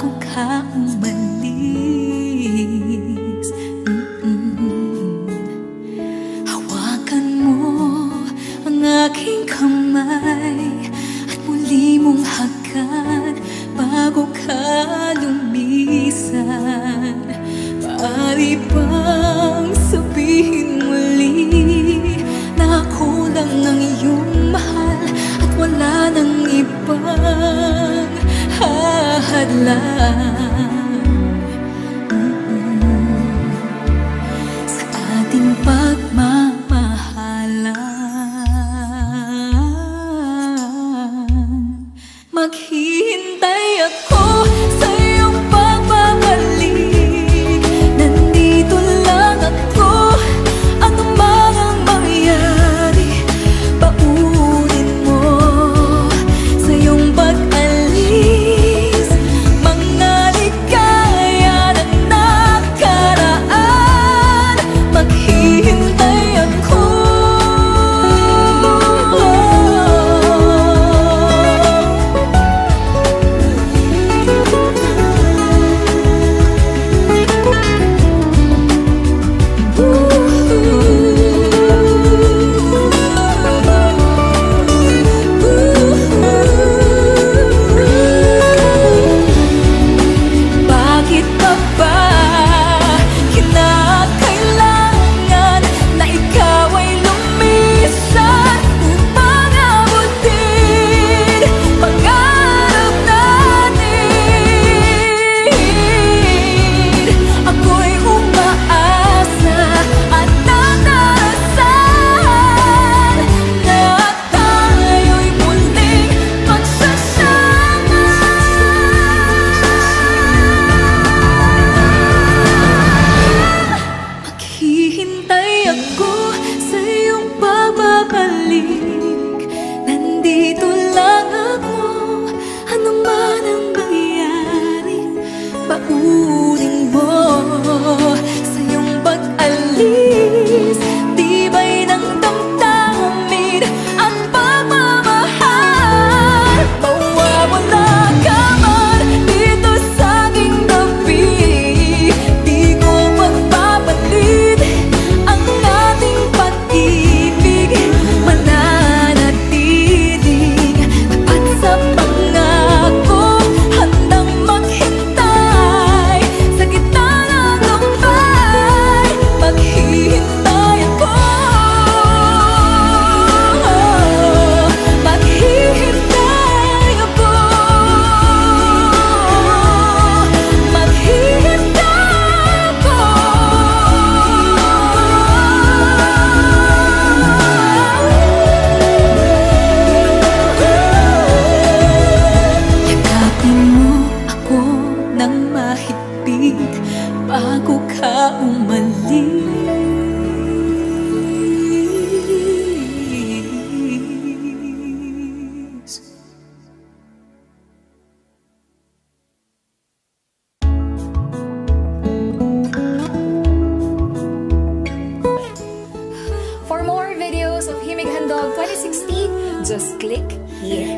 bago ka umalis. Hawakan mo ang aking kamay at muli mong hagan bago ka lumisan. Maaari bang sabihin muli na ako lang ang iyong mahal at wala nang ibang hahadlang sa ating pagmamahalan? Maghihintay ako sa iyong pagbabalik. Nandito lang ako, ano man ang mangyari. Paunin mo sa iyong pag-alis mga ligaya ng nakaraan. Maghihintay ako. Bakit pa ba kinakailangan na ikaw ay lumisan upang abutin pangarap natin? Ako'y umaasa at nananasan na tayo'y muling magsasama. Maghihintay ako sa iyong pagbabalik. Nandito lang ako, ano man ang mangyari. Paunin mo sa iyong pag-alis tibay ng damdamin at pagmamahal. Mawawala ka man dito sa aking tabi, di ko magpapalit ang ating pag-ibig. Mananatiling tapat sa pangako, handang maghintay sa gitna ng lumbay. Maghihintay ako. Maghihintay ako. Maghihintay ako. Yakapin mo ako ng mahigpit bago ka umalis. For more videos of Himig Handog 2016, just click here.